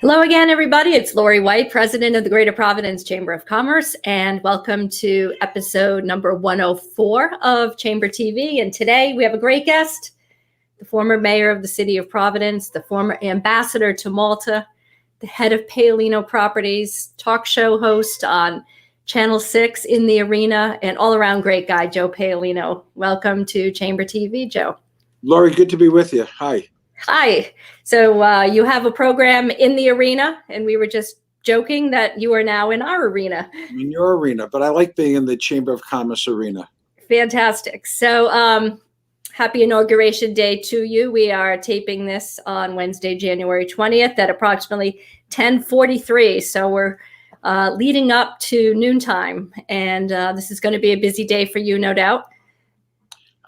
Hello again, everybody. It's Laurie White, President of the Greater Providence Chamber of Commerce, and welcome to episode number 104 of Chamber TV. And today we have a great guest, the former mayor of the city of Providence, the former ambassador to Malta, the head of Paolino Properties, talk show host on Channel 6 in the arena, and all-around great guy, Joe Paolino. Welcome to Chamber TV, Joe. Laurie, good to be with you. Hi. Hi. So you have a program in the arena, and we were just joking that you are now in our arena. In your arena, but I like being in the Chamber of Commerce arena. Fantastic. So happy Inauguration Day to you. We are taping this on Wednesday, January 20th at approximately 10:43. So we're leading up to noontime, and this is going to be a busy day for you, no doubt.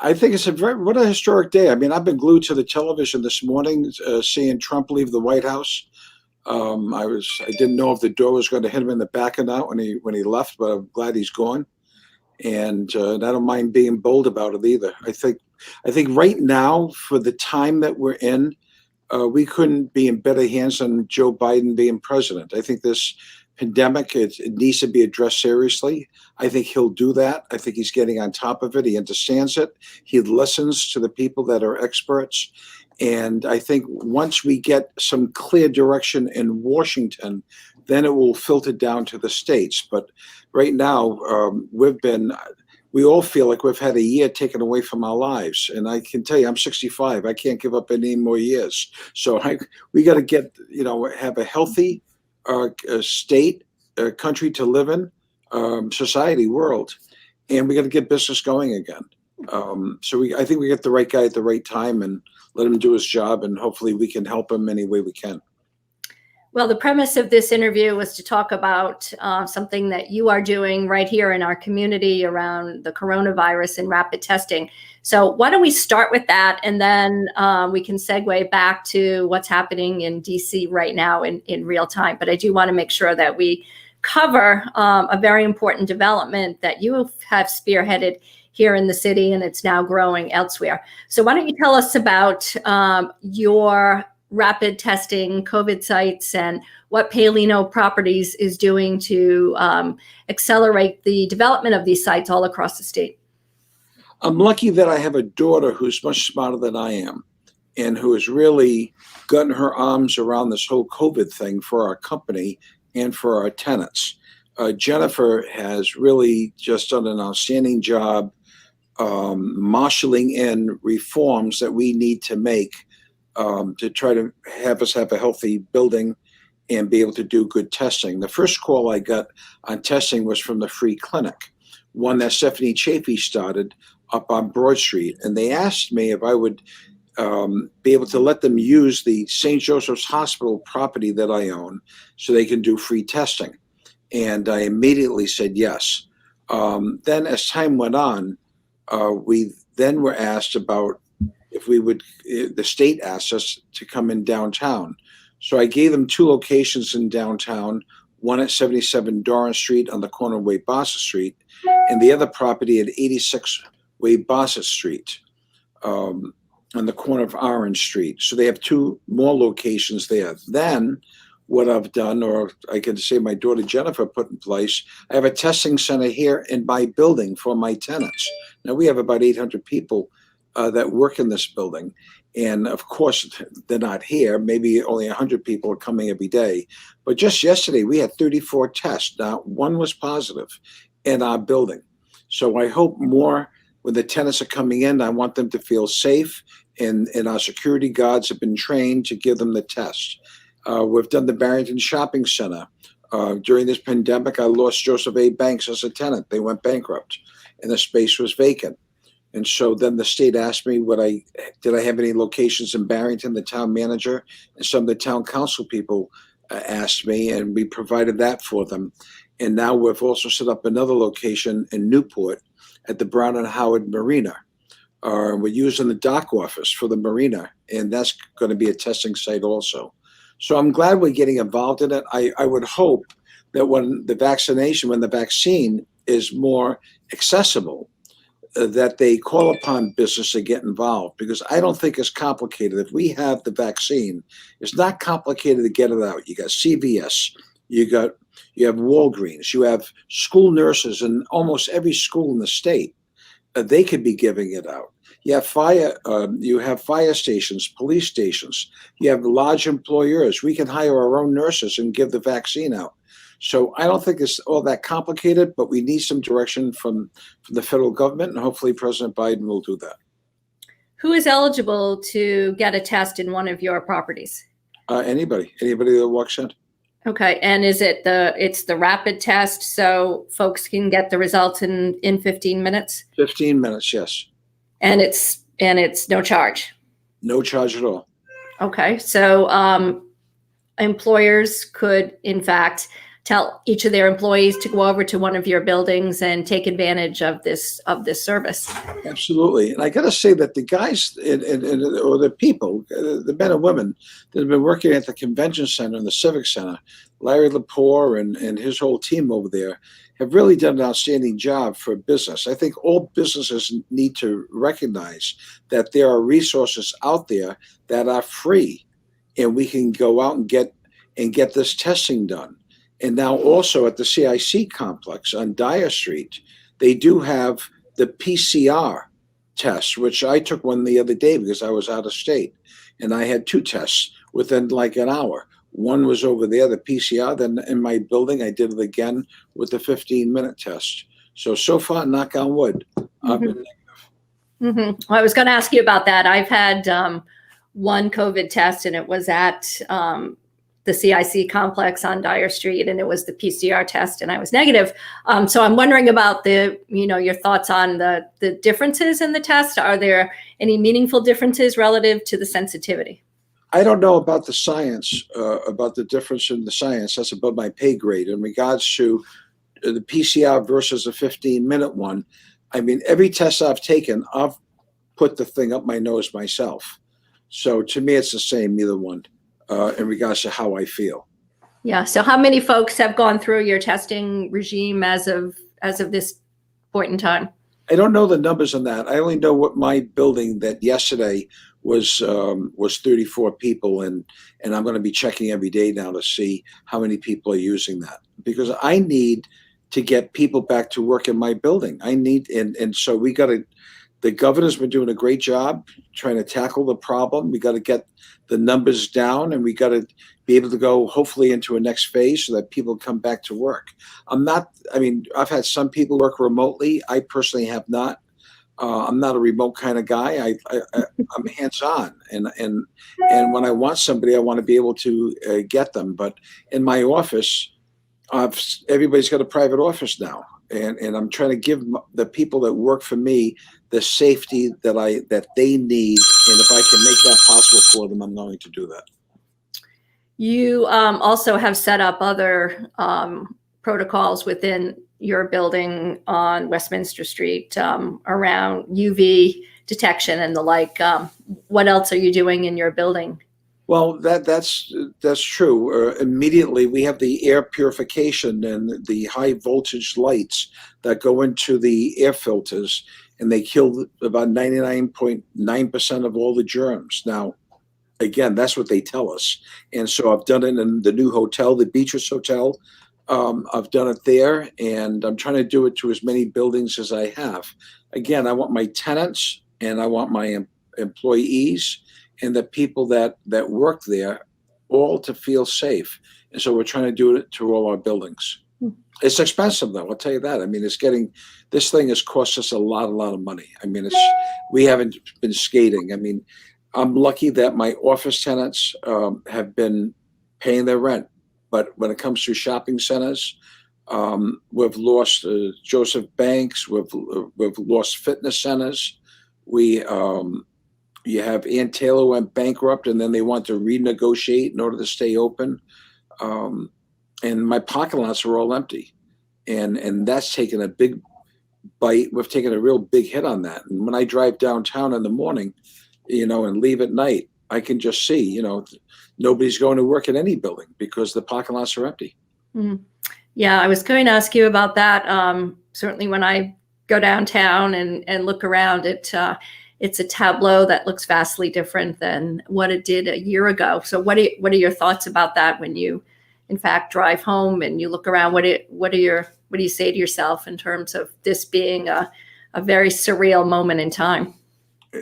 I think it's what a historic day. I mean, I've been glued to the television this morning, seeing Trump leave the White House. I didn't know if the door was going to hit him in the back or not when he left, but I'm glad he's gone. And I don't mind being bold about it either. I think right now, for the time that we're in, we couldn't be in better hands than Joe Biden being president. I think this pandemic, it needs to be addressed seriously. I think he'll do that. I think he's getting on top of it. He understands it. He listens to the people that are experts. And I think once we get some clear direction in Washington, then it will filter down to the states. But right now, we all feel like we've had a year taken away from our lives. And I can tell you, I'm 65. I can't give up any more years. So we got to have a healthy state, country to live in, society, world, and we got to get business going again. I think we get the right guy at the right time and let him do his job, and hopefully we can help him any way we can. Well, the premise of this interview was to talk about something that you are doing right here in our community around the coronavirus and rapid testing. So why don't we start with that, and then we can segue back to what's happening in DC right now in real time. But I do want to make sure that we cover a very important development that you have spearheaded here in the city, and it's now growing elsewhere. So why don't you tell us about your rapid testing COVID sites and what Paolino Properties is doing to accelerate the development of these sites all across the state? I'm lucky that I have a daughter who's much smarter than I am and who has really gotten her arms around this whole COVID thing for our company and for our tenants. Jennifer has really just done an outstanding job marshaling in reforms that we need to make to try to have us have a healthy building and be able to do good testing. The first call I got on testing was from the free clinic, one that Stephanie Chafee started up on Broad Street. And they asked me if I would be able to let them use the St. Joseph's Hospital property that I own so they can do free testing. And I immediately said yes. Then as time went on, we then were asked about if we would, the state asked us to come in downtown. So I gave them two locations in downtown, one at 77 Doran Street on the corner of Wade Bassett Street, and the other property at 86 Wade Bassett Street on the corner of Orange Street. So they have two more locations there. Then what I've done, or I can say my daughter Jennifer put in place, I have a testing center here in my building for my tenants. Now we have about 800 people that work in this building. And of course, they're not here. Maybe only 100 people are coming every day. But just yesterday, we had 34 tests. Now, one was positive in our building. So I hope more when the tenants are coming in, I want them to feel safe. And our security guards have been trained to give them the test. We've done the Barrington Shopping Center. During this pandemic, I lost Joseph A. Banks as a tenant. They went bankrupt and the space was vacant. And so then the state asked me, did I have any locations in Barrington, the town manager, and some of the town council people asked me, and we provided that for them. And now we've also set up another location in Newport at the Brown and Howard Marina. We're using the dock office for the marina, and that's going to be a testing site also. So I'm glad we're getting involved in it. I would hope that when the vaccine is more accessible, that they call upon business to get involved, because I don't think it's complicated. If we have the vaccine, it's not complicated to get it out. You got CVS, you have Walgreens, you have school nurses in almost every school in the state. They could be giving it out. You have fire stations, police stations. You have large employers. We can hire our own nurses and give the vaccine out. So I don't think it's all that complicated, but we need some direction from the federal government, and hopefully President Biden will do that. Who is eligible to get a test in one of your properties? Anybody that walks in. Okay, and is it it's the rapid test, so folks can get the results in 15 minutes? 15 minutes, yes. And it's no charge. No charge at all. Okay, so employers could, in fact, tell each of their employees to go over to one of your buildings and take advantage of this service. Absolutely. And I got to say that the guys or the people, the men and women that have been working at the convention center and the civic center, Larry Lepore and his whole team over there, have really done an outstanding job for business. I think all businesses need to recognize that there are resources out there that are free, and we can go out and get this testing done. And now also at the CIC complex on Dyer Street, they do have the PCR test, which I took one the other day because I was out of state. And I had 2 tests within like an hour. One was over there, the PCR. Then in my building, I did it again with the 15-minute test. So far, knock on wood, I've been negative. Well, I was going to ask you about that. I've had one COVID test, and it was at the CIC complex on Dyer Street, and it was the PCR test, and I was negative. So I'm wondering about your thoughts on the differences in the test. Are there any meaningful differences relative to the sensitivity? I don't know about the science, about the difference in the science. That's above my pay grade. In regards to the PCR versus a 15-minute one, I mean, every test I've taken, I've put the thing up my nose myself. So to me, it's the same, either one. In regards to how I feel. Yeah. So how many folks have gone through your testing regime as of this point in time? I don't know the numbers on that. I only know what my building that yesterday was 34 people, and I'm going to be checking every day now to see how many people are using that, because I need to get people back to work in my building. I need, and so we got to. The governor's been doing a great job trying to tackle the problem. We got to get the numbers down, and we got to be able to go hopefully into a next phase so that people come back to work. I've had some people work remotely. I personally have not. I'm not a remote kind of guy. I'm hands-on, and when I want somebody, I want to be able to get them. But in my office, everybody's got a private office now. And I'm trying to give the people that work for me the safety that they need, and if I can make that possible for them, I'm going to do that. You also have set up other protocols within your building on Westminster Street around UV detection and the like. What else are you doing in your building? Well, that's true. Immediately, we have the air purification and the high voltage lights that go into the air filters, and they kill about 99.9% of all the germs. Now, again, that's what they tell us. And so I've done it in the new hotel, the Beatrice Hotel. I've done it there, and I'm trying to do it to as many buildings as I have. Again, I want my tenants and I want my employees and the people that work there all to feel safe. And so we're trying to do it to all our buildings. It's expensive, though, I'll tell you that. I mean, this thing has cost us a lot of money. I mean, we haven't been skating. I mean, I'm lucky that my office tenants have been paying their rent. But when it comes to shopping centers, we've lost Joseph Banks, we've lost fitness centers. You have Ann Taylor went bankrupt, and then they want to renegotiate in order to stay open. And my parking lots are all empty. And that's taken a big bite. We've taken a real big hit on that. And when I drive downtown in the morning, and leave at night, I can just see, nobody's going to work in any building because the parking lots are empty. Mm-hmm. Yeah, I was going to ask you about that. Certainly when I go downtown and look around, it's a tableau that looks vastly different than what it did a year ago. So what are your thoughts about that when you, in fact, drive home and you look around? What do you say to yourself in terms of this being a very surreal moment in time?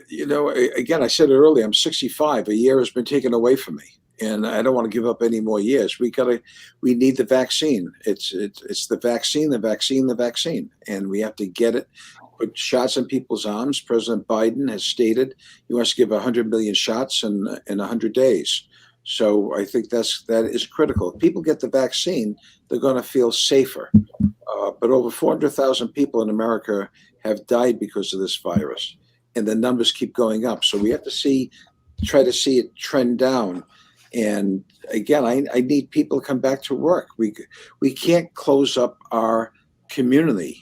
You know, again, I said it earlier, I'm 65. A year has been taken away from me, and I don't want to give up any more years. We need the vaccine. It's the vaccine, and we have to get it. Put shots in people's arms. President Biden has stated he wants to give 100 million shots in 100 days. So I think that is critical. If people get the vaccine, they're going to feel safer. But over 400,000 people in America have died because of this virus, and the numbers keep going up. So we have to try to see it trend down. And again, I need people to come back to work. We can't close up our community,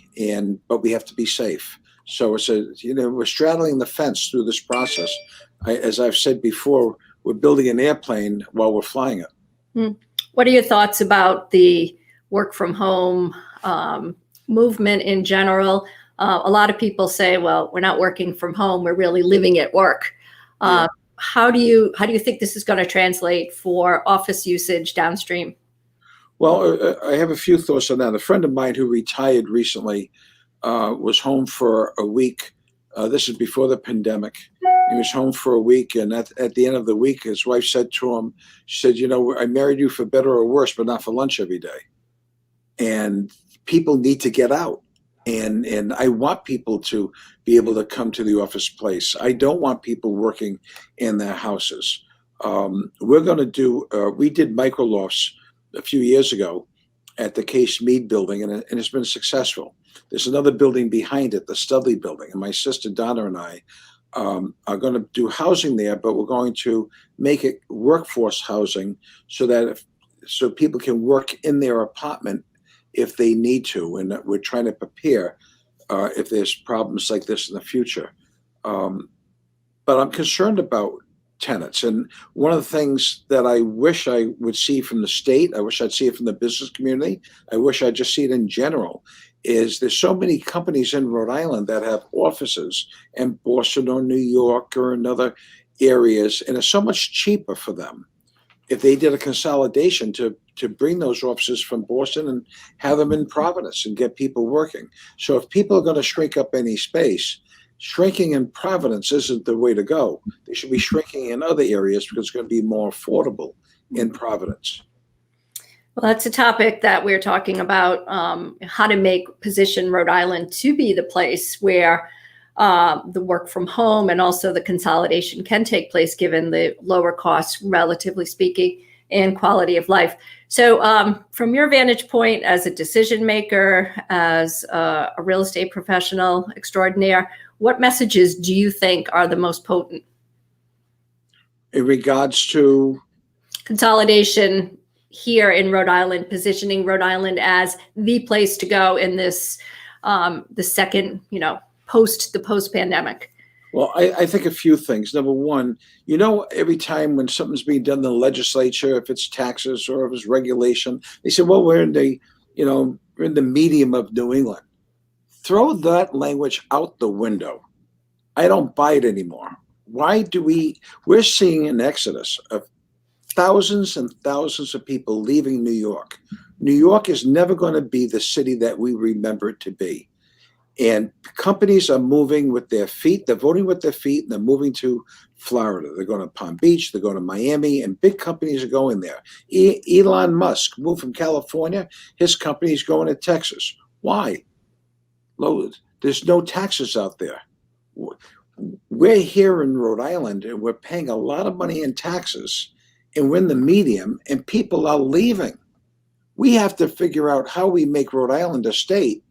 but we have to be safe. So we're straddling the fence through this process. As I've said before, we're building an airplane while we're flying it. What are your thoughts about the work from home movement in general? A lot of people say, well, we're not working from home, we're really living at work. Yeah. How do you think this is going to translate for office usage downstream? Well, I have a few thoughts on that. A friend of mine who retired recently was home for a week. This is before the pandemic. He was home for a week, and at the end of the week, his wife said to him, she said, you know, I married you for better or worse, but not for lunch every day. And people need to get out. And I want people to be able to come to the office place. I don't want people working in their houses. We're going to we did microlofts a few years ago at the Case Mead building, and it's been successful. There's another building behind it, the Studley building, and my sister Donna and I are going to do housing there, but we're going to make it workforce housing so people can work in their apartment if they need to, and we're trying to prepare if there's problems like this in the future. But I'm concerned about tenants, and one of the things that I wish I would see from the state, I wish I'd see it from the business community, I wish I'd just see it in general, is there's so many companies in Rhode Island that have offices in Boston or New York or in other areas, and it's so much cheaper for them if they did a consolidation to bring those offices from Boston and have them in Providence and get people working. So if people are going to shrink up any space, shrinking in Providence isn't the way to go. They should be shrinking in other areas because it's going to be more affordable in Providence. Well, that's a topic that we're talking about, how to position Rhode Island to be the place where the work from home and also the consolidation can take place given the lower costs, relatively speaking, and quality of life. So from your vantage point as a decision maker, as a real estate professional extraordinaire, what messages do you think are the most potent? In regards to? Consolidation here in Rhode Island, positioning Rhode Island as the place to go in this, the second, post-pandemic. Well, I think a few things. Number one, every time when something's being done in the legislature, if it's taxes or if it's regulation, they say, well, we're in the medium of New England. Throw that language out the window. I don't buy it anymore. We're seeing an exodus of thousands and thousands of people leaving New York. New York is never going to be the city that we remember it to be. And companies are moving with their feet. They're voting with their feet, and they're moving to Florida. They're going to Palm Beach. They're going to Miami, and big companies are going there. Elon Musk moved from California. His company's going to Texas. Why? There's no taxes out there. We're here in Rhode Island, and we're paying a lot of money in taxes, and we're in the medium, and people are leaving. We have to figure out how we make Rhode Island a state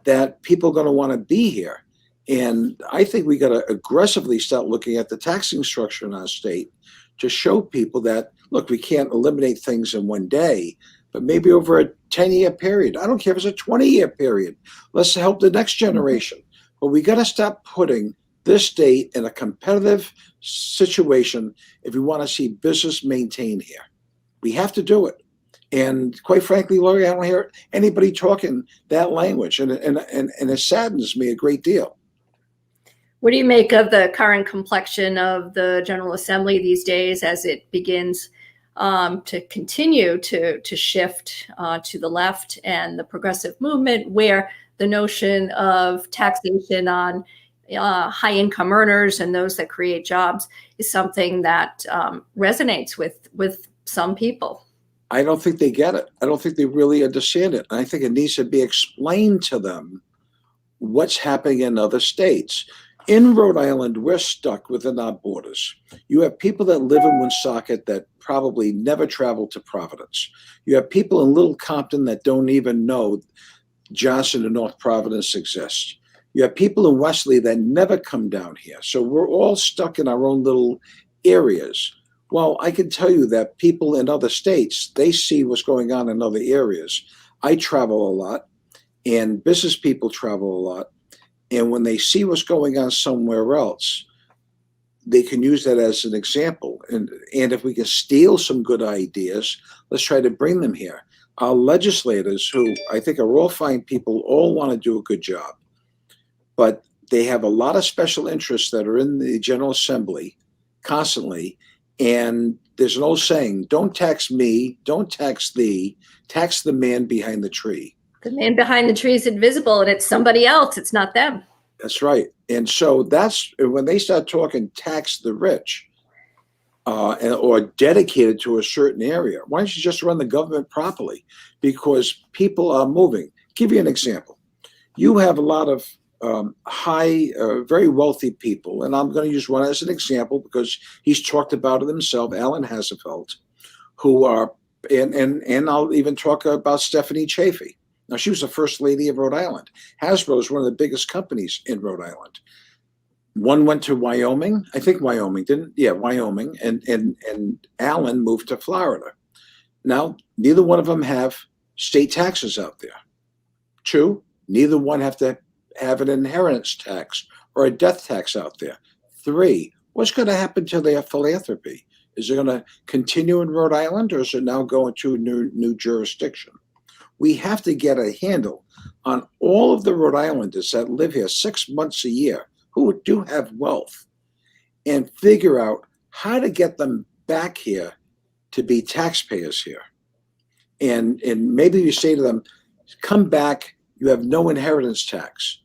that people are going to want to be here. And I think we got to aggressively start looking at the taxing structure in our state to show people that, look, we can't eliminate things in one day, but maybe over a 10-year period. I don't care if it's a 20-year period. Let's help the next generation. But we got to stop putting this state in a competitive situation if we want to see business maintained here. We have to do it. And quite frankly, Laurie, I don't hear anybody talking that language, and it saddens me a great deal. What do you make of the current complexion of the General Assembly these days as it begins to continue to shift to the left and the progressive movement, where the notion of taxation on high income earners and those that create jobs is something that resonates with some people? I don't think they get it. I don't think they really understand it. And I think it needs to be explained to them what's happening in other states. In Rhode Island, we're stuck within our borders. You have people that live in Woonsocket that probably never traveled to Providence. You have people in Little Compton that don't even know Johnson and North Providence exist. You have people in Wesley that never come down here. So we're all stuck in our own little areas. Well, I can tell you that people in other states, they see what's going on in other areas. I travel a lot, and business people travel a lot. And when they see what's going on somewhere else, they can use that as an example. And if we can steal some good ideas, let's try to bring them here. Our legislators, who I think are all fine people, all want to do a good job. But they have a lot of special interests that are in the General Assembly constantly. And there's an old saying, don't tax me, don't tax thee, tax the man behind the tree. The man behind the tree is invisible, and it's somebody else. It's not them. That's right. And so that's when they start talking tax the rich or dedicated to a certain area. Why don't you just run the government properly? Because people are moving. Give you an example. You have a lot of high, very wealthy people, and I'm going to use one as an example because he's talked about it himself, Alan Hasselfeld, who are, and I'll even talk about Stephanie Chafee. Now, she was the first lady of Rhode Island. Hasbro is one of the biggest companies in Rhode Island. One went to Wyoming. I think Wyoming didn't. Yeah, Wyoming. And Alan moved to Florida. Now, neither one of them have state taxes out there. Two, neither one have to have an inheritance tax or a death tax out there. Three, what's going to happen to their philanthropy? Is it going to continue in Rhode Island, or is it now going to a new jurisdiction? We have to get a handle on all of the Rhode Islanders that live here 6 months a year who do have wealth and figure out how to get them back here to be taxpayers here. And maybe you say to them, come back, you have no inheritance tax.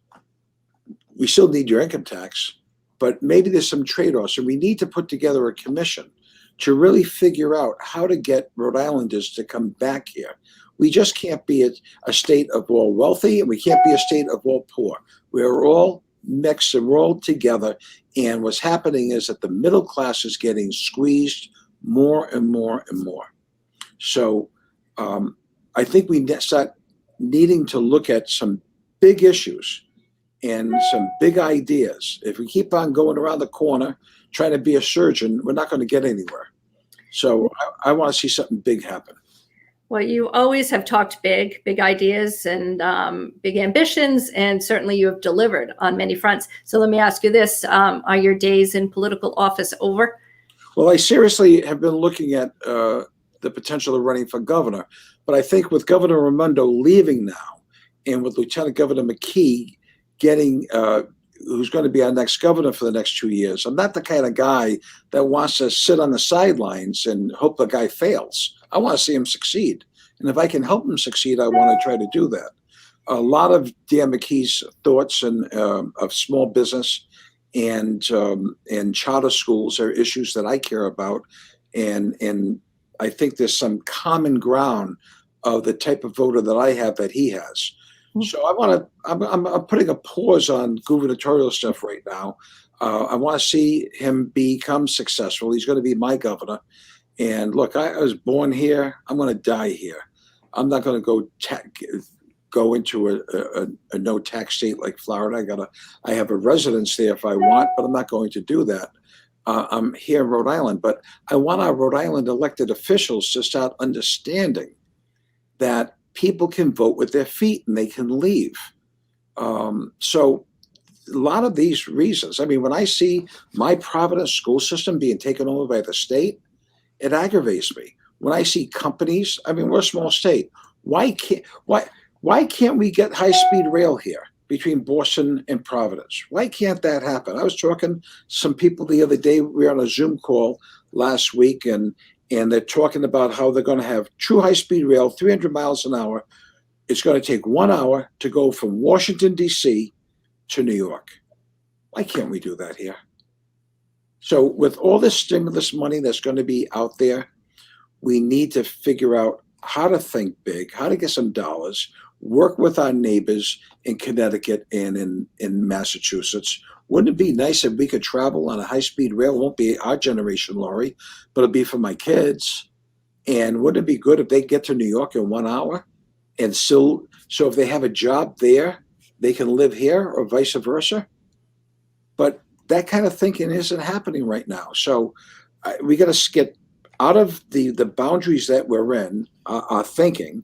We still need your income tax, but maybe there's some trade-offs, and we need to put together a commission to really figure out how to get Rhode Islanders to come back here. We just can't be a state of all wealthy, and we can't be a state of all poor. We're all mixed and we're all together. And what's happening is that the middle class is getting squeezed more and more and more. So I think we start needing to look at some big issues and some big ideas. If we keep on going around the corner trying to be a surgeon, we're not going to get anywhere. So I want to see something big happen. Well, you always have talked big ideas and big ambitions, and certainly you have delivered on many fronts. So let me ask you this. Are your days in political office over? Well, I seriously have been looking at the potential of running for governor. But I think with Governor Raimondo leaving now, and with Lieutenant Governor McKee getting, who's going to be our next governor for the next 2 years, I'm not the kind of guy that wants to sit on the sidelines and hope the guy fails. I want to see him succeed. And if I can help him succeed, I want to try to do that. A lot of Dan McKee's thoughts and of small business and charter schools are issues that I care about. And I think there's some common ground of the type of voter that I have that he has. So I'm putting a pause on gubernatorial stuff right now. I want to see him become successful. He's going to be my governor. And look, I was born here. I'm going to die here. I'm not going to go into a no tax state like Florida. I have a residence there if I want, but I'm not going to do that. I'm here in Rhode Island, but I want our Rhode Island elected officials to start understanding that people can vote with their feet and they can leave. So a lot of these reasons, I mean, when I see my Providence school system being taken over by the state, it aggravates me. when I see companies, I mean, we're a small state. Why can't we get high-speed rail here between Boston and Providence? Why can't that happen? I was talking to some people the other day. We were on a Zoom call last week, and they're talking about how they're going to have true high-speed rail, 300 miles an hour. It's going to take 1 hour to go from Washington, D.C. to New York. Why can't we do that here? So with all this stimulus money that's going to be out there, we need to figure out how to think big, how to get some dollars, work with our neighbors in Connecticut and in Massachusetts. Wouldn't it be nice if we could travel on a high-speed rail? It won't be our generation, Laurie, but it'll be for my kids. And wouldn't it be good if they get to New York in 1 hour? And still, so if they have a job there, they can live here or vice versa. But that kind of thinking isn't happening right now. So we got to get out of the boundaries that we're in, our thinking,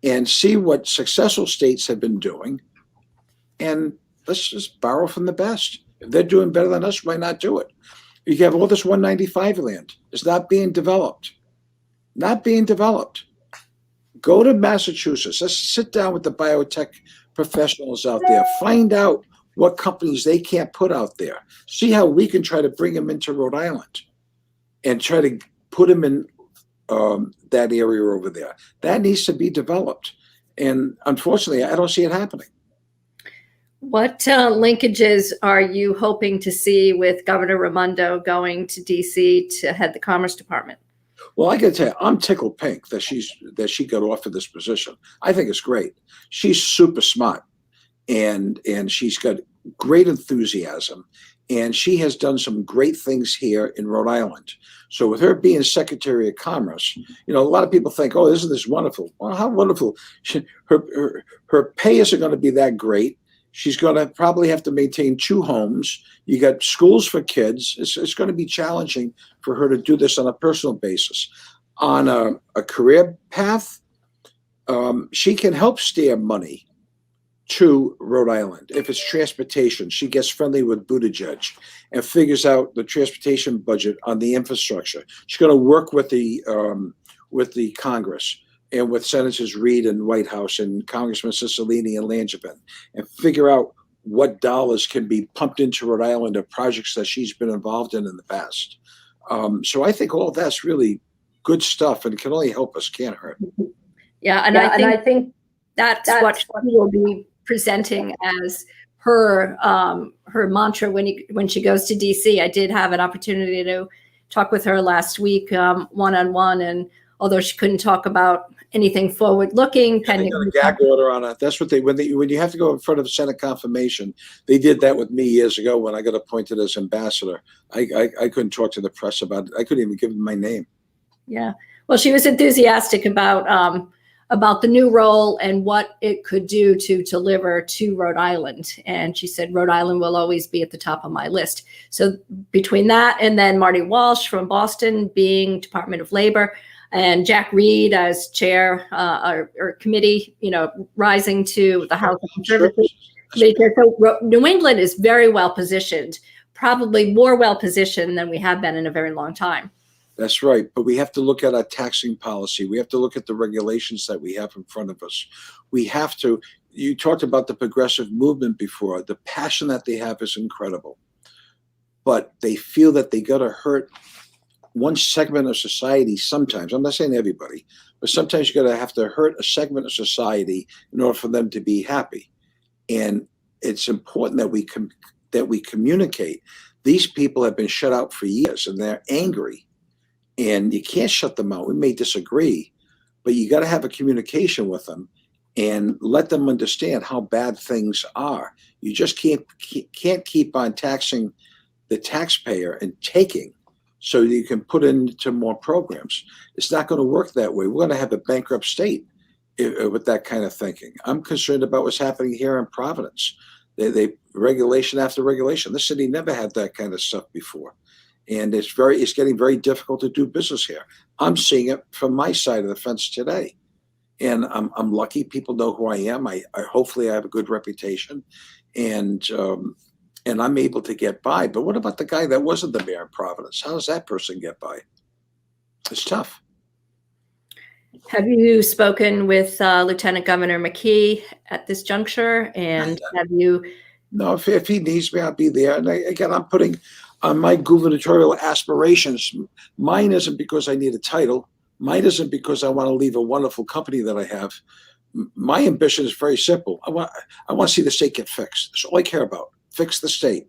and see what successful states have been doing. And let's just borrow from the best. If they're doing better than us, why not do it? You have all this 195 land. It's not being developed. Not being developed. Go to Massachusetts. Let's sit down with the biotech professionals out there. Find out what companies they can't put out there. See how we can try to bring them into Rhode Island and try to put them in that area over there. That needs to be developed. And unfortunately, I don't see it happening. What linkages are you hoping to see with Governor Raimondo going to DC to head the Commerce Department? Well, I got to tell you, I'm tickled pink that she got offered this position. I think it's great. She's super smart, and she's got great enthusiasm, and she has done some great things here in Rhode Island. So with her being Secretary of Commerce, you know, a lot of people think, oh, isn't this wonderful? Well, how wonderful. Her pay isn't going to be that great. She's going to probably have to maintain 2 homes. You got schools for kids. It's going to be challenging for her to do this on a personal basis. On a career path, she can help steer money to Rhode Island. If it's transportation, she gets friendly with Buttigieg and figures out the transportation budget on the infrastructure. She's going to work with the Congress and with Senators Reid and White House and Congressman Cicilline and Langevin, and figure out what dollars can be pumped into Rhode Island of projects that she's been involved in the past. So I think all of that's really good stuff and can only help us, can't hurt. Yeah, I think that's what she will be presenting as her mantra when she goes to DC. I did have an opportunity to talk with her last week, one-on-one, and although she couldn't talk about anything forward-looking, pending a gag order on it. That's what when you have to go in front of Senate confirmation. They did that with me years ago when I got appointed as ambassador. I couldn't talk to the press about it. I couldn't even give them my name. Yeah, well, she was enthusiastic about the new role and what it could do to deliver to Rhode Island. And she said, Rhode Island will always be at the top of my list. So between that and then Marty Walsh from Boston being Department of Labor, and Jack Reed as chair or committee, you know, rising to the House of Conservatives. So New England is very well positioned, probably more well positioned than we have been in a very long time. That's right. But we have to look at our taxing policy. We have to look at the regulations that we have in front of us. We have to, you talked about the progressive movement before. The passion that they have is incredible. But they feel that they got to hurt one segment of society sometimes. I'm not saying everybody, but sometimes you have to hurt a segment of society in order for them to be happy. And it's important that we communicate. These people have been shut out for years and they're angry, and you can't shut them out. We may disagree, but you got to have a communication with them and let them understand how bad things are. You just can't keep on taxing the taxpayer and taking so you can put into more programs. It's not going to work that way. We're going to have a bankrupt state with that kind of thinking. I'm concerned about what's happening here in Providence. They regulation after regulation. This city never had that kind of stuff before. And it's getting very difficult to do business here. I'm seeing it from my side of the fence today. And I'm lucky people know who I am. I hopefully I have a good reputation, and I'm able to get by. But what about the guy that wasn't the mayor of Providence? How does that person get by? It's tough. Have you spoken with Lieutenant Governor McKee at this juncture? And have you? No, if he needs me, I'll be there. And again, I'm putting on my gubernatorial aspirations. Mine isn't because I need a title. Mine isn't because I want to leave a wonderful company that I have. My ambition is very simple. I want to see the state get fixed. That's all I care about. Fix the state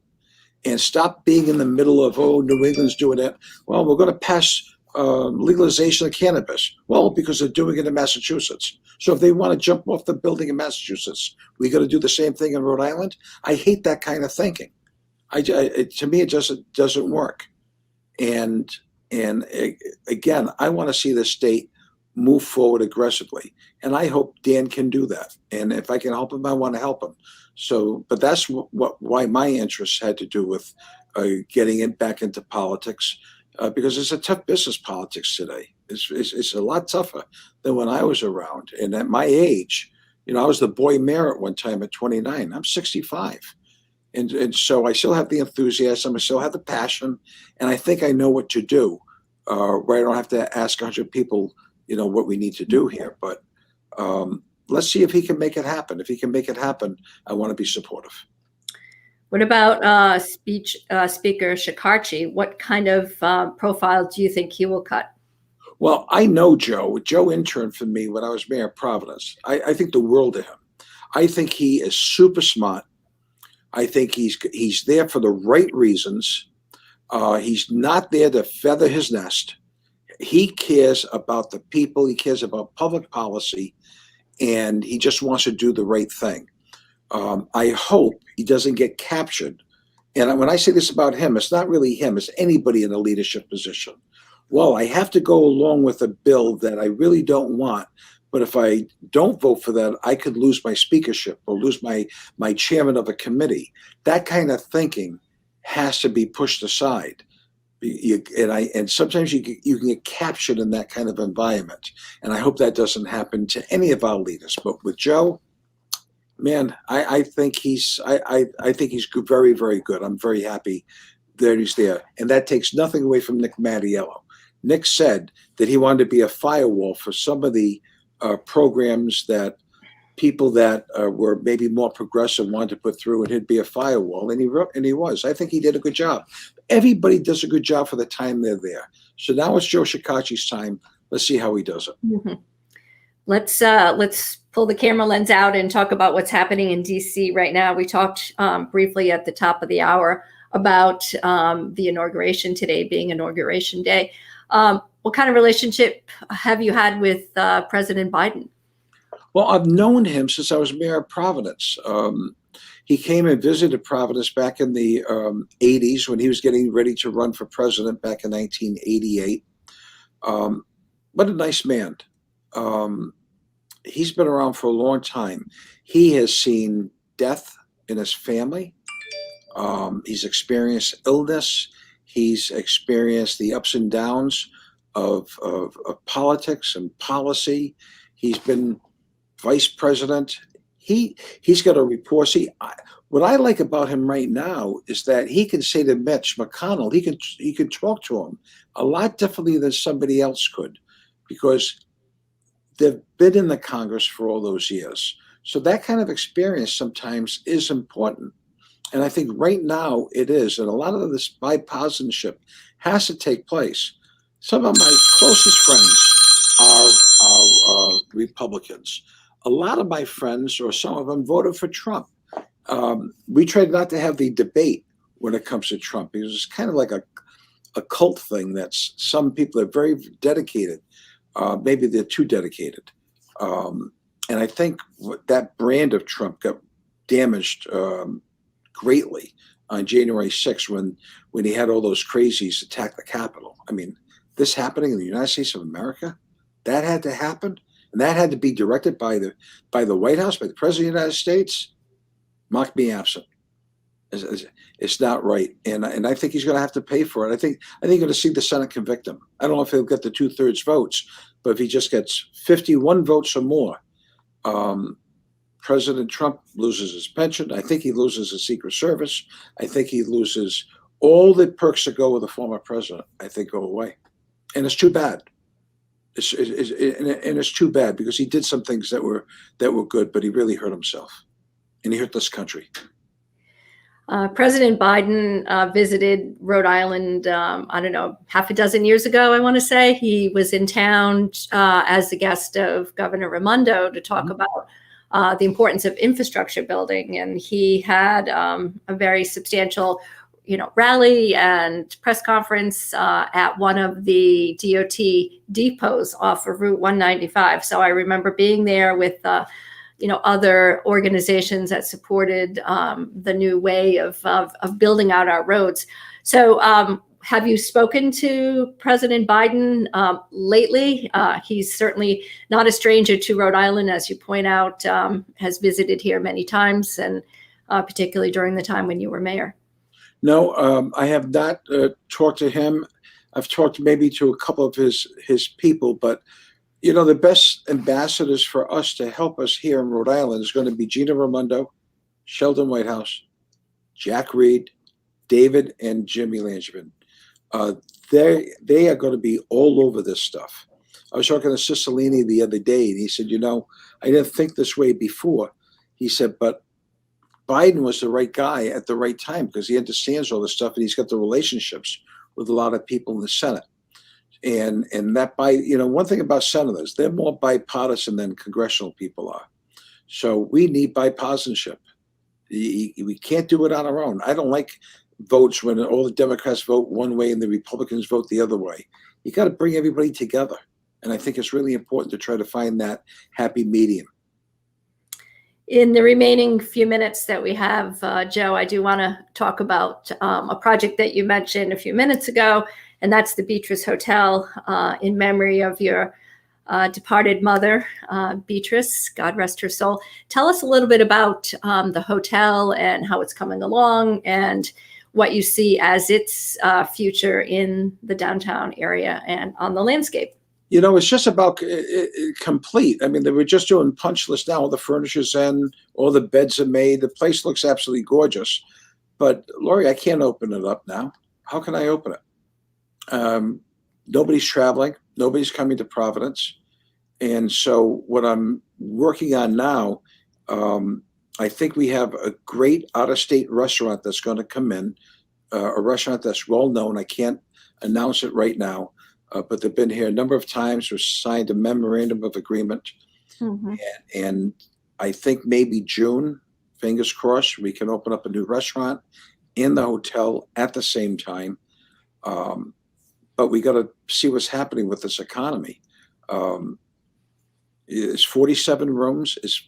and stop being in the middle of, oh, New England's doing it. Well, we're going to pass legalization of cannabis. Well, because they're doing it in Massachusetts. So if they want to jump off the building in Massachusetts, we got to do the same thing in Rhode Island. I hate that kind of thinking. To me, it doesn't work. And again, I want to see the state move forward aggressively, and I hope Dan can do that. And if I can help him, I want to help him. So, but that's why my interests had to do with getting it back into politics, because it's a tough business, politics today. It's a lot tougher than when I was around. And at my age, I was the boy mayor at one time at 29. I'm 65. And so I still have the enthusiasm, I still have the passion, and I think I know what to do, where I don't have to ask 100 people, what we need to do here. But let's see if he can make it happen. If he can make it happen, I want to be supportive. What about Speaker Shekarchi? What kind of profile do you think he will cut? Well, I know Joe. Joe interned for me when I was mayor of Providence. I think the world of him. I think he is super smart. I think he's there for the right reasons. He's not there to feather his nest. He cares about the people. He cares about public policy, and he just wants to do the right thing. I hope he doesn't get captured. And when I say this about him, it's not really him. It's anybody in a leadership position. Well, I have to go along with a bill that I really don't want. But if I don't vote for that, I could lose my speakership or lose my chairman of a committee. That kind of thinking has to be pushed aside. And sometimes you can get captured in that kind of environment. And I hope that doesn't happen to any of our leaders. But with Joe, man, I think he's very, very good. I'm very happy that he's there. And that takes nothing away from Nick Mattiello. Nick said that he wanted to be a firewall for some of the programs that people that were maybe more progressive wanted to put through, and he'd be a firewall, and he was. I think he did a good job. Everybody does a good job for the time they're there. So now it's Joe Shekarchi's time. Let's see how he does it. Mm-hmm. Let's pull the camera lens out and talk about what's happening in DC right now. We talked briefly at the top of the hour about the inauguration today being Inauguration Day. What kind of relationship have you had with President Biden? Well, I've known him since I was mayor of Providence. He came and visited Providence back in the 80s when he was getting ready to run for president back in 1988. What a nice man. He's been around for a long time. He has seen death in his family. He's experienced illness. He's experienced the ups and downs of politics and policy. He's been vice president. He's got a rapport. See, what I like about him right now is that he can say to Mitch McConnell, he can talk to him a lot differently than somebody else could, because they've been in the Congress for all those years. So that kind of experience sometimes is important. And I think right now it is. And a lot of this bipartisanship has to take place. Some of my closest friends are Republicans. A lot of my friends, or some of them, voted for Trump. We tried not to have the debate when it comes to Trump, because it's kind of like a cult thing that some people are very dedicated. Maybe they're too dedicated. And I think that brand of Trump got damaged greatly on January 6th when he had all those crazies attack the Capitol. I mean, this happening in the United States of America, that had to happen, and that had to be directed by the White House, by the President of the United States. Mark me absent. It's not right, and I think he's going to have to pay for it. I think you're going to see the Senate convict him. I don't know if he'll get the 2/3 votes, but if he just gets 51 votes or more, President Trump loses his pension. I think he loses his Secret Service. I think he loses all the perks that go with a former president. I think go away, and it's too bad. And it's too bad because he did some things that were good, but he really hurt himself, and he hurt this country. President Biden visited Rhode Island, I don't know, half a dozen years ago, I want to say. He was in town as the guest of Governor Raimondo to talk about the importance of infrastructure building. And he had a very substantial, rally and press conference at one of the DOT depots off of Route 195. So I remember being there with other organizations that supported the new way of building out our roads. So have you spoken to President Biden lately? He's certainly not a stranger to Rhode Island, as you point out, has visited here many times, and particularly during the time when you were mayor. No, I have not talked to him. I've talked maybe to a couple of his people, but the best ambassadors for us to help us here in Rhode Island is going to be Gina Raimondo, Sheldon Whitehouse, Jack Reed, David, and Jimmy Langevin. They are going to be all over this stuff. I was talking to Cicilline the other day, and he said, I didn't think this way before. He said, but Biden was the right guy at the right time because he understands all this stuff, and he's got the relationships with a lot of people in the Senate. And that one thing about senators, they're more bipartisan than congressional people are. So we need bipartisanship. We can't do it on our own. I don't like votes when all the Democrats vote one way and the Republicans vote the other way. You got to bring everybody together. And I think it's really important to try to find that happy medium. In the remaining few minutes that we have, Joe, I do want to talk about a project that you mentioned a few minutes ago, and that's the Beatrice Hotel in memory of your departed mother, Beatrice, God rest her soul. Tell us a little bit about the hotel and how it's coming along and what you see as its future in the downtown area and on the landscape. It's just about complete. I mean, they were just doing punch list now. All the furniture's in, all the beds are made. The place looks absolutely gorgeous. But, Laurie, I can't open it up now. How can I open it? Nobody's traveling. Nobody's coming to Providence. And so what I'm working on now, I think we have a great out-of-state restaurant that's going to come in, a restaurant that's well-known. I can't announce it right now. But they've been here a number of times. We've signed a memorandum of agreement. Mm-hmm. And I think maybe June, fingers crossed, we can open up a new restaurant in the hotel at the same time. But we got to see what's happening with this economy. It's 47 rooms. It's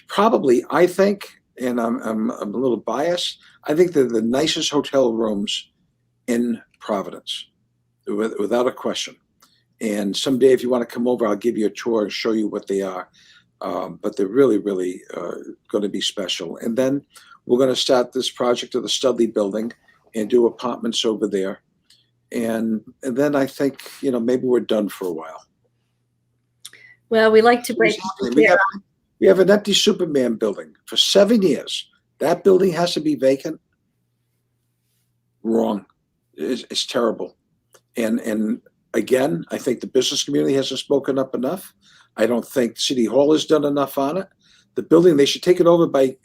probably, I think, and I'm a little biased, I think they're the nicest hotel rooms in Providence. Without a question. And someday, if you want to come over, I'll give you a tour and show you what they are. But they're really, really going to be special. And then we're going to start this project of the Studley building and do apartments over there. And then I think, maybe we're done for a while. Well, we like to break. We have an empty Superman building for 7 years. That building has to be vacant. Wrong. It's terrible. And again, I think the business community hasn't spoken up enough. I don't think City Hall has done enough on it. The building, they should take it over by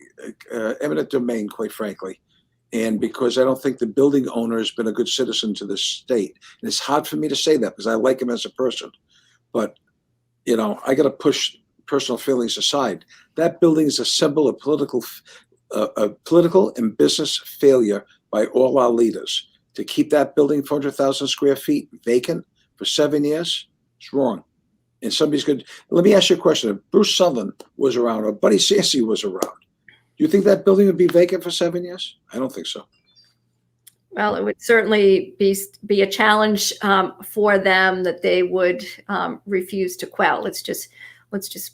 eminent domain, quite frankly. And because I don't think the building owner has been a good citizen to this state. And it's hard for me to say that because I like him as a person. But, I got to push personal feelings aside. That building is a symbol of political and business failure by all our leaders. To keep that building 400,000 square feet vacant for 7 years, it's wrong. And somebody's good. Let me ask you a question. If Bruce Sutherland was around or Buddy Sassy was around, do you think that building would be vacant for 7 years? I don't think so. Well, it would certainly be a challenge for them that they would refuse to quell. Let's just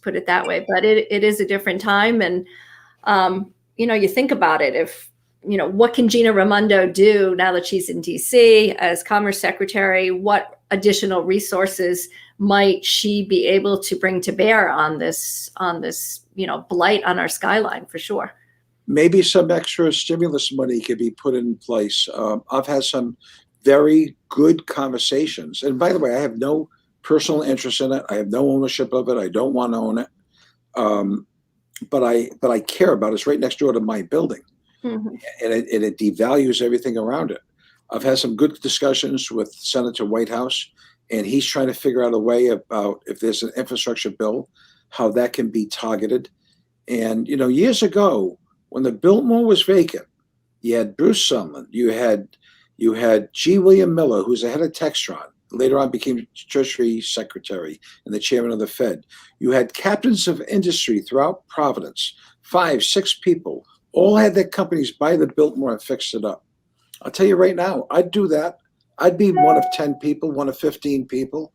put it that way. But it is a different time. And, you think about it. If what can Gina Raimondo do now that she's in DC as Commerce Secretary? What additional resources might she be able to bring to bear on this, blight on our skyline for sure? Maybe some extra stimulus money could be put in place. I've had some very good conversations. And by the way, I have no personal interest in it. I have no ownership of it. I don't want to own it. But I care about it. It's right next door to my building, Mhm. and it devalues everything around it. I've had some good discussions with Senator Whitehouse, and he's trying to figure out a way about if there's an infrastructure bill, how that can be targeted. And years ago, when the Biltmore was vacant, you had Bruce Sumlin, you had G. William Miller, who's the head of Textron, later on became Treasury Secretary and the chairman of the Fed. You had captains of industry throughout Providence, 5, 6 people, all had their companies buy the Biltmore and fix it up. I'll tell you right now, I'd do that. I'd be one of 10 people, one of 15 people,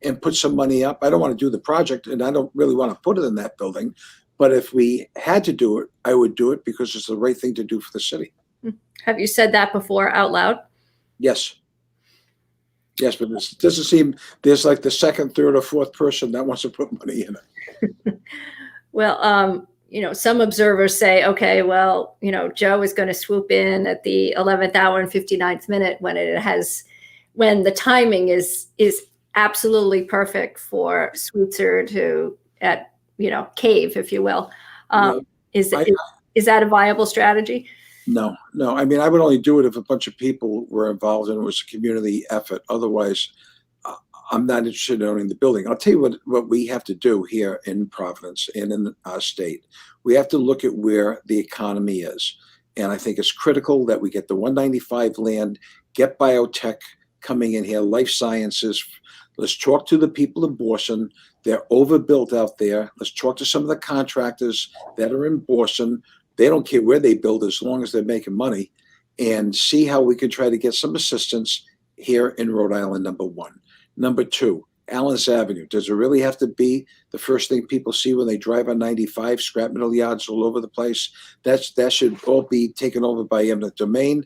and put some money up. I don't want to do the project, and I don't really want to put it in that building. But if we had to do it, I would do it because it's the right thing to do for the city. Have you said that before out loud? Yes. Yes, but this doesn't seem, there's like the second, third, or fourth person that wants to put money in it. Well, some observers say, okay, well, Joe is going to swoop in at the 11th hour and 59th minute when the timing is absolutely perfect for Switzer to cave, if you will. No, Is that a viable strategy? No. I mean, I would only do it if a bunch of people were involved and it was a community effort. Otherwise, I'm not interested in owning the building. I'll tell you what we have to do here in Providence and in our state. We have to look at where the economy is. And I think it's critical that we get the 195 land, get biotech coming in here, life sciences. Let's talk to the people in Boston. They're overbuilt out there. Let's talk to some of the contractors that are in Boston. They don't care where they build as long as they're making money, and see how we can try to get some assistance here in Rhode Island, number one. Number two, Allen's Avenue. Does it really have to be the first thing people see when they drive on 95, scrap metal yards all over the place? That should all be taken over by eminent domain,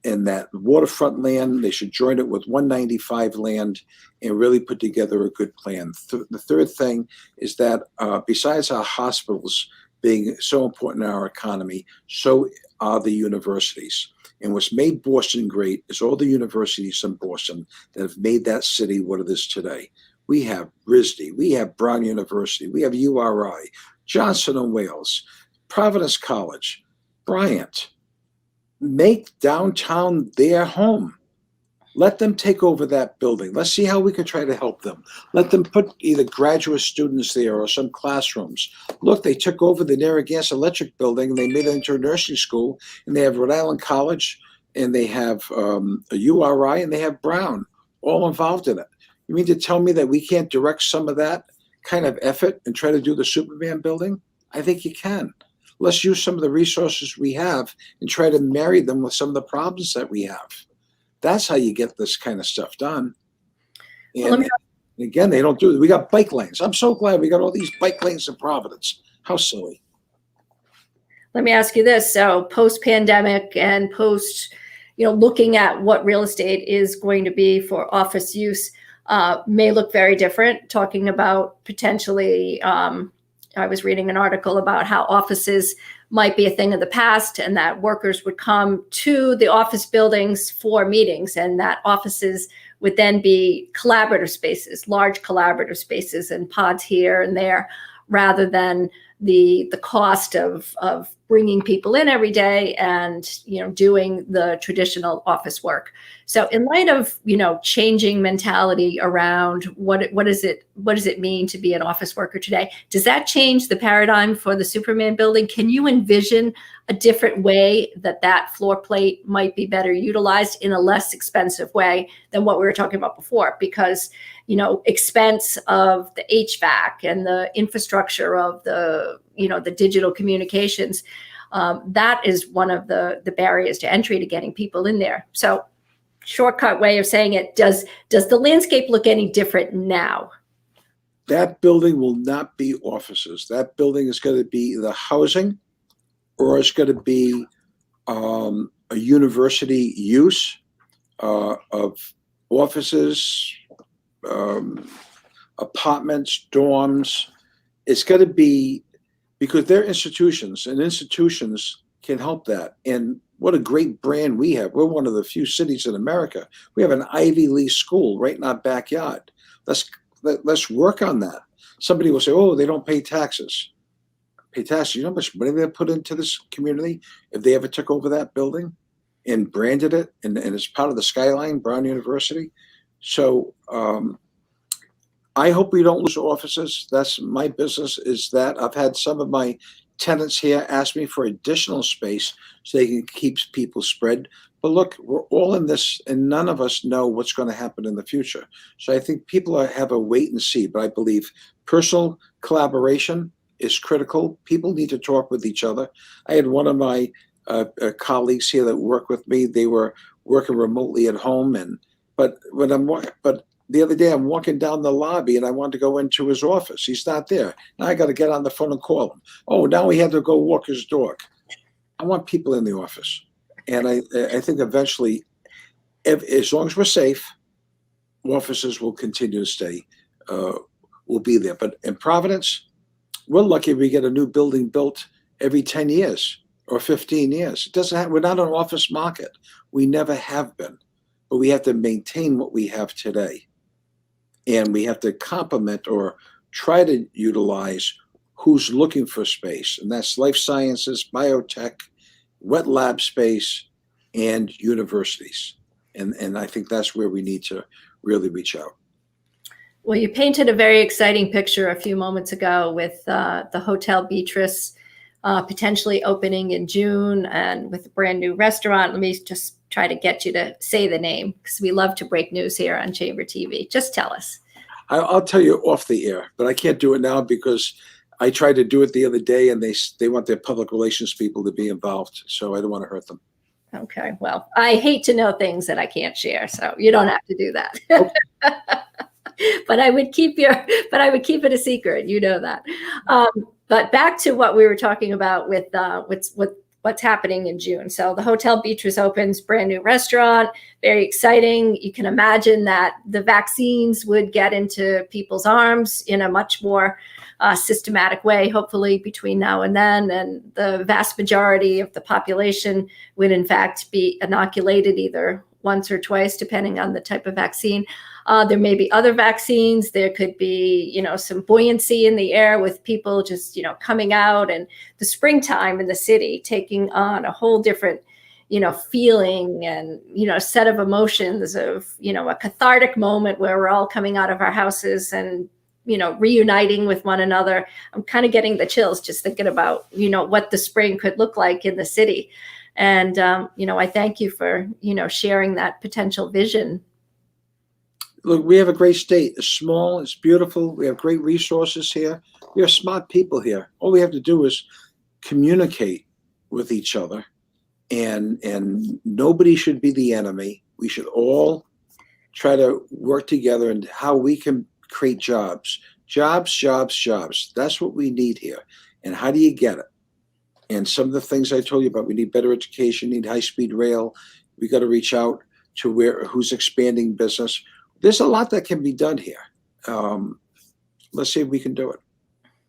and that waterfront land, they should join it with 195 land and really put together a good plan. The third thing is that besides our hospitals being so important in our economy, so are the universities. And what's made Boston great is all the universities in Boston that have made that city what it is today. We have RISD, we have Brown University, we have URI, Johnson & Wales, Providence College, Bryant. Make downtown their home. Let them take over that building. Let's see how we can try to help them. Let them put either graduate students there or some classrooms. Look, they took over the Narragansett Electric building and they made it into a nursing school, and they have Rhode Island College, and they have a URI, and they have Brown, all involved in it. You mean to tell me that we can't direct some of that kind of effort and try to do the Superman building? I think you can. Let's use some of the resources we have and try to marry them with some of the problems that we have. That's how you get this kind of stuff done. And again, they don't do it. We got bike lanes. I'm so glad we got all these bike lanes in Providence. How silly. Let me ask you this. So post-pandemic and post, looking at what real estate is going to be for office use may look very different. Talking about potentially, I was reading an article about how offices might be a thing of the past, and that workers would come to the office buildings for meetings, and that offices would then be collaborative spaces, large collaborative spaces and pods here and there, rather than the cost of bringing people in every day and doing the traditional office work. So in light of changing mentality around what does it mean to be an office worker today, does that change the paradigm for the Superman building? Can you envision a different way that floor plate might be better utilized in a less expensive way than what we were talking about before? Because expense of the HVAC and the infrastructure of the digital communications, that is one of the barriers to entry to getting people in there. So shortcut way of saying it, does the landscape look any different now? That building will not be offices. That building is going to be either housing, or it's going to be a university use of offices, apartments, dorms. It's going to be, because they're institutions, and institutions can help that. And what a great brand we have. We're one of the few cities in America. We have an Ivy League school right in our backyard. let's work on that. Somebody will say, oh, they don't pay taxes. Pay taxes. You know how much money they put into this community if they ever took over that building and branded it, and it's part of the Skyline, Brown University. So I hope we don't lose offices. That's my business, is that I've had some of my tenants here ask me for additional space so they can keep people spread. But look, we're all in this, and none of us know what's going to happen in the future. So I think people have a wait and see, but I believe personal collaboration is critical. People need to talk with each other. I had one of my colleagues here that work with me. They were working remotely at home, but the other day I'm walking down the lobby and I wanted to go into his office. He's not there. Now I got to get on the phone and call him. Oh, now he had to go walk his dog. I want people in the office, and I think eventually, as long as we're safe, offices will continue to stay. Will be there. But in Providence, we're lucky if we get a new building built every 10 years or 15 years. It doesn't have, we're not an office market. We never have been, but we have to maintain what we have today. And we have to complement or try to utilize who's looking for space. And that's life sciences, biotech, wet lab space, and universities. And I think that's where we need to really reach out. Well, you painted a very exciting picture a few moments ago with the Hotel Beatrice potentially opening in June, and with a brand new restaurant. Let me just try to get you to say the name, because we love to break news here on Chamber TV. Just tell us. I'll tell you off the air, but I can't do it now because I tried to do it the other day, and they want their public relations people to be involved. So I don't want to hurt them. Okay. Well, I hate to know things that I can't share, so you don't have to do that. Okay. But I would keep it a secret. You know that. But back to what we were talking about with what's happening in June. So the Hotel Beatrice opens, brand new restaurant, very exciting. You can imagine that the vaccines would get into people's arms in a much more systematic way, hopefully between now and then. And the vast majority of the population would in fact be inoculated either once or twice, depending on the type of vaccine. There may be other vaccines. There could be, some buoyancy in the air with people just, coming out, and the springtime in the city taking on a whole different, feeling and, set of emotions of, a cathartic moment where we're all coming out of our houses and, reuniting with one another. I'm kind of getting the chills just thinking about, what the spring could look like in the city. And, I thank you for, sharing that potential vision. Look, we have a great state. It's small, it's beautiful. We have great resources here. We have smart people here. All we have to do is communicate with each other, and nobody should be the enemy. We should all try to work together and how we can create jobs. Jobs. That's what we need here. And how do you get it? And some of the things I told you about, we need better education, need high-speed rail. We got to reach out to who's expanding business. There's a lot that can be done here. Let's see if we can do it.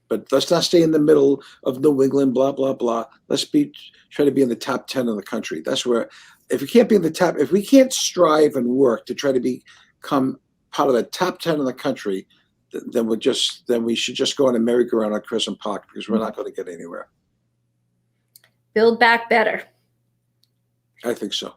But let's not stay in the middle of New England, blah, blah, blah. Let's try to be in the top 10 of the country. That's where, if we can't strive and work to try to become part of the top 10 of the country, then we should just go on a merry-go-round at Crescent Park, because we're not going to get anywhere. Build back better. I think so.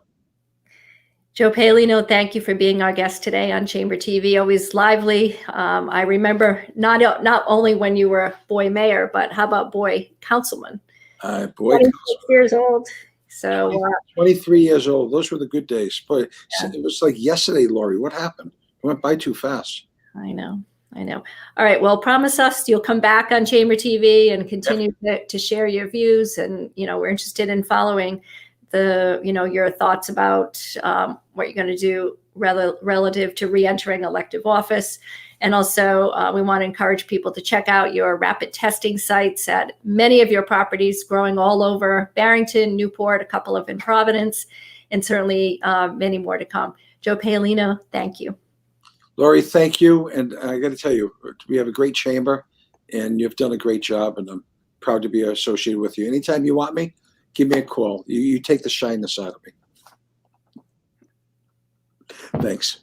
Joe Paolino, thank you for being our guest today on Chamber TV. Always lively. I remember not only when you were boy mayor, but how about boy councilman? Boy 26 years old. So 23 years old. Those were the good days. But yeah. It was like yesterday, Laurie. What happened? It went by too fast. I know. All right. Well, promise us you'll come back on Chamber TV and continue to share your views. And, we're interested in following your thoughts about what you're going to do relative to re-entering elective office. And also we want to encourage people to check out your rapid testing sites at many of your properties growing all over Barrington, Newport, a couple of in Providence, and certainly many more to come. Joe Paolino, thank you. Laurie, thank you. And I got to tell you, we have a great chamber, and you've done a great job, and I'm proud to be associated with you. Anytime you want me, give me a call. You take the shyness out of me. Thanks.